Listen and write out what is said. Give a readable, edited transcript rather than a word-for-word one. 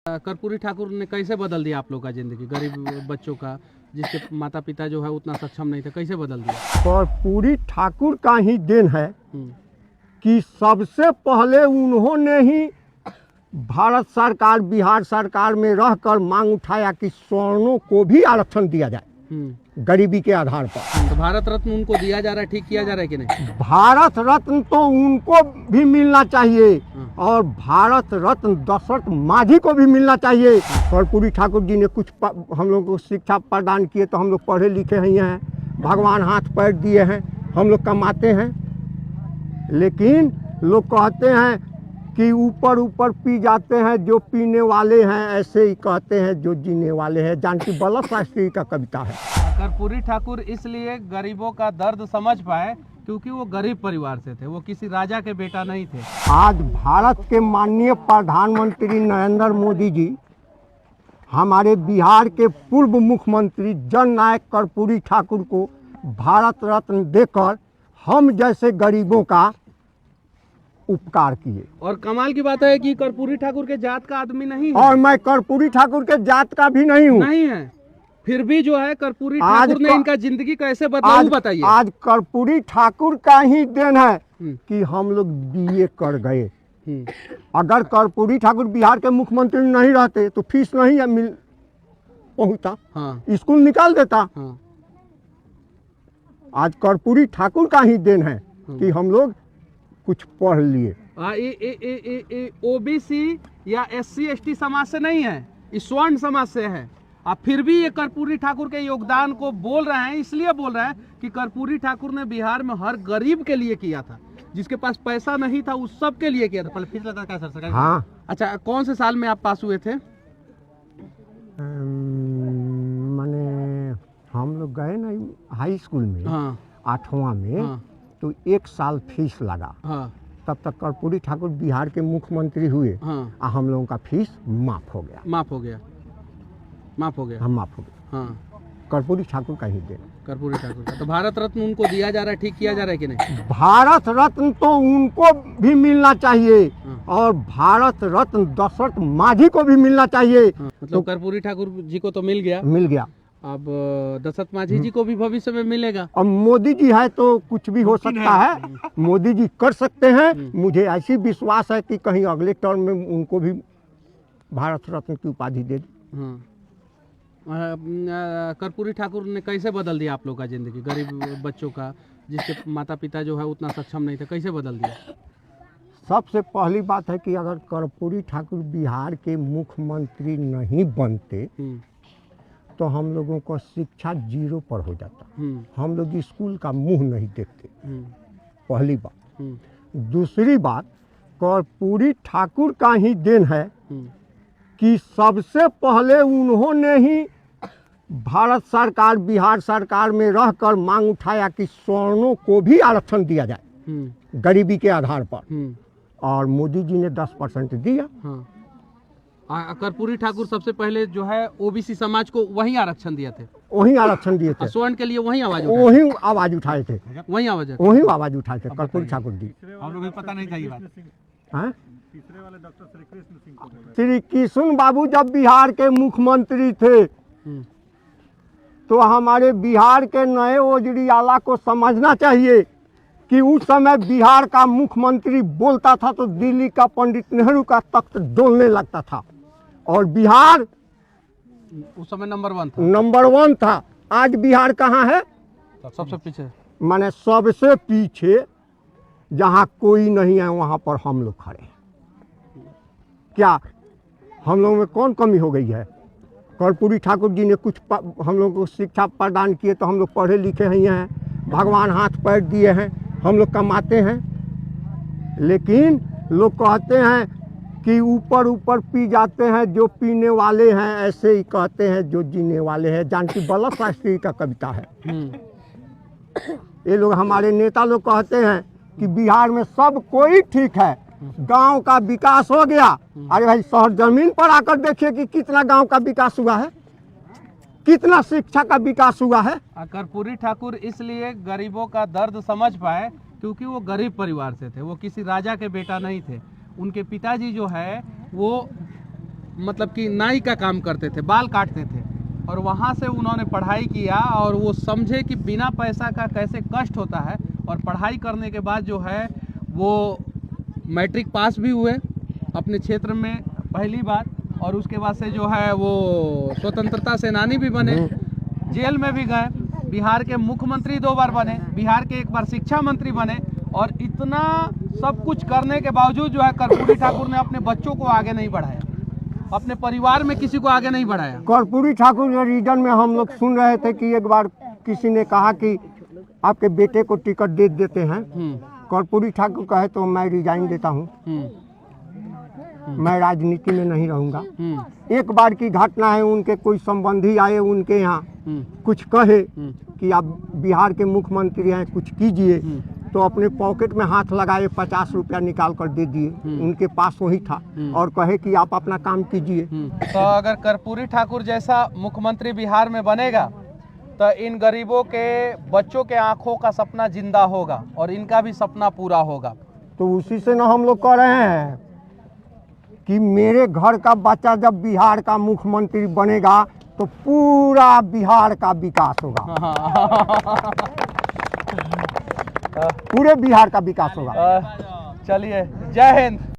कर्पूरी ठाकुर ने कैसे बदल दिया आप लोग का जिंदगी, गरीब बच्चों का, जिसके माता पिता जो है उतना सक्षम नहीं थे, कैसे बदल दिया? कर्पूरी ठाकुर का ही देन है कि सबसे पहले उन्होंने ही भारत सरकार बिहार सरकार में रहकर मांग उठाया कि सवर्णों को भी आरक्षण दिया जाए गरीबी के आधार पर। तो भारत रत्न उनको दिया जा रहा है, ठीक किया जा रहा है कि नहीं? भारत रत्न तो उनको भी मिलना चाहिए और भारत रत्न दशरथ मांझी को भी मिलना चाहिए। कर्पूरी ठाकुर जी ने कुछ हम लोग को शिक्षा प्रदान किए, तो हम लोग पढ़े लिखे हैं, भगवान हाथ पैर दिए हैं, हम लोग कमाते हैं। लेकिन लोग कहते हैं कि ऊपर ऊपर पी जाते हैं जो पीने वाले हैं, ऐसे ही कहते हैं जो जीने वाले हैं। जानकी बल्लभ शास्त्री का कविता है। कर्पूरी ठाकुर इसलिए गरीबों का दर्द समझ पाए क्योंकि वो गरीब परिवार से थे, वो किसी राजा के बेटा नहीं थे। आज भारत के माननीय प्रधानमंत्री नरेंद्र मोदी जी हमारे बिहार के पूर्व मुख्यमंत्री जननायक कर्पूरी ठाकुर को भारत रत्न देकर हम जैसे गरीबों का उपकार किए। और कमाल की बात है कि कर्पूरी ठाकुर के जात का आदमी नहीं है। और मैं कर्पूरी ठाकुर के जात का भी नहीं हूँ। नहीं है, फिर भी जो है कर्पूरी ठाकुर ने इनका जिंदगी कैसे बदला बताइए। आज कर्पूरी ठाकुर का ही देन है कि हम लोग बीए कर गए। अगर कर्पूरी ठाकुर बिहार के मुख्यमंत्री नहीं रहते तो फीस नहीं मिल पहुंचता, स्कूल निकाल देता। आज कर्पूरी ठाकुर का ही देन है कि हम लोग कुछ पढ़ लिए। ओबीसी या SC ST समाज से नहीं है, इस स्वर्ण समाज से है। आप फिर भी ये कर्पूरी ठाकुर के योगदान को बोल रहे हैं, इसलिए बोल रहे हैं कि कर्पूरी ठाकुर ने बिहार में हर गरीब के लिए किया था, जिसके पास पैसा नहीं था उस सब के लिए किया था। फीस लगा क्या सर? हाँ। अच्छा, कौन से साल में आप पास हुए थे? मैंने हम लोग गए ना हाई स्कूल में, 8वां में, तो 1 साल फीस लगा। तब तक कर्पूरी ठाकुर बिहार के मुख्यमंत्री हुए। हम लोगों का फीस माफ हो गया। माफ हो गया। हम माफ हो गए। कर्पूरी ठाकुर का ही देन। कर्पूरी ठाकुर का। तो भारत रत्न उनको दिया जा रहा है, ठीक किया जा रहा है कि नहीं? भारत रत्न तो उनको भी मिलना चाहिए और भारत रत्न दशरथ मांझी को भी मिलना चाहिए। मतलब तो कर्पूरी ठाकुर जी को तो मिल गया। अब दशरथ मांझी जी को भी भविष्य में मिलेगा। अब मोदी जी है तो कुछ भी हो सकता है। मोदी जी कर सकते हैं। मुझे ऐसी विश्वास है कि कहीं अगले टर्म में उनको भी भारत रत्न की उपाधि दे दी। कर्पूरी ठाकुर ने कैसे बदल दिया आप लोग का जिंदगी, गरीब बच्चों का, जिसके माता पिता जो है उतना सक्षम नहीं थे, कैसे बदल दिया? सबसे पहली बात है कि अगर कर्पूरी ठाकुर बिहार के मुख्यमंत्री नहीं बनते तो हम लोगों को शिक्षा 0 पर हो जाता। हम लोग स्कूल का मुंह नहीं देखते, पहली बात। दूसरी बात, कर्पूरी ठाकुर का ही देन है कि सबसे पहले उन्होंने ही भारत सरकार बिहार सरकार में रहकर मांग उठाया कि सवर्णों को भी आरक्षण दिया जाए गरीबी के आधार पर, और मोदी जी ने 10% दिया। कर्पूरी ठाकुर सबसे पहले जो है ओबीसी समाज को वही आरक्षण दिए थे। स्वर्ण के लिए वही आवाज उठाए थे। वही आवाज उठाए थे कर्पूरी ठाकुर जी। हम लोग पता नहीं था ये बात। तीसरे वाले डॉक्टर श्री कृष्ण सिंह को बोला। श्री कृष्ण बाबू जब बिहार के मुख्यमंत्री थे तो हमारे बिहार के नए वज़ीर-ए-आला को समझना चाहिए कि उस समय बिहार का मुख्यमंत्री बोलता था तो दिल्ली का पंडित नेहरू का तख्त डोलने लगता था। और बिहार उस समय नंबर 1 था। आज बिहार कहाँ है? सबसे पीछे, माने सबसे पीछे। जहाँ कोई नहीं है वहाँ पर हम लोग खड़े हैं। क्या हम लोगों में कौन कमी हो गई है? कर्पूरी ठाकुर जी ने कुछ हम लोग को शिक्षा प्रदान किए, तो हम लोग पढ़े लिखे हैं, भगवान हाथ पैर दिए हैं, हम लोग कमाते हैं। लेकिन लोग कहते हैं कि ऊपर ऊपर पी जाते हैं जो पीने वाले हैं, ऐसे ही कहते हैं जो जीने वाले हैं। जानकी बल्लभ शास्त्री का कविता है। ये लोग हमारे नेता लोग कहते हैं कि बिहार में सब कोई ठीक है, गांव का विकास हो गया। अरे भाई, शहर जमीन पर आकर देखिए कि कितना गांव का विकास हुआ है, कितना शिक्षा का विकास हुआ है। कर्पूरी ठाकुर इसलिए गरीबों का दर्द समझ पाए क्योंकि वो गरीब परिवार से थे, वो किसी राजा के बेटा नहीं थे। उनके पिताजी जो है वो मतलब कि नाई का काम करते थे, बाल काटते थे, और वहाँ से उन्होंने पढ़ाई किया और वो समझे कि बिना पैसा का कैसे कष्ट होता है, और पढ़ाई करने के बाद जो है वो मैट्रिक पास भी हुए अपने क्षेत्र में पहली बार, और उसके बाद से जो है वो स्वतंत्रता सेनानी भी बने, जेल में भी गए, बिहार के मुख्यमंत्री 2 बार बने, बिहार के 1 बार शिक्षा मंत्री बने, और इतना सब कुछ करने के बावजूद जो है कर्पूरी ठाकुर ने अपने बच्चों को आगे नहीं बढ़ाया, अपने परिवार में किसी को आगे नहीं बढ़ाया। कर्पूरी ठाकुर के रीजन में हम लोग सुन रहे थे कि एक बार किसी ने कहा कि आपके बेटे को टिकट दे देते हैं। कर्पूरी ठाकुर कहे तो मैं रिजाइन देता हूँ, मैं राजनीति में नहीं रहूँगा। एक बार की घटना है, उनके कोई संबंधी आए उनके यहाँ, कुछ कहे कि आप बिहार के मुख्यमंत्री हैं, कुछ कीजिए, तो अपने पॉकेट में हाथ लगाए 50 रुपया निकाल कर दे दिए, उनके पास वही था, और कहे कि आप अपना काम कीजिए। तो अगर कर्पूरी ठाकुर जैसा मुख्यमंत्री बिहार में बनेगा तो इन गरीबों के बच्चों के आंखों का सपना जिंदा होगा और इनका भी सपना पूरा होगा। तो उसी से ना हम लोग कह रहे हैं कि मेरे घर का बच्चा जब बिहार का मुख्यमंत्री बनेगा तो पूरा बिहार का विकास होगा, पूरे बिहार का विकास होगा। चलिए, जय हिंद।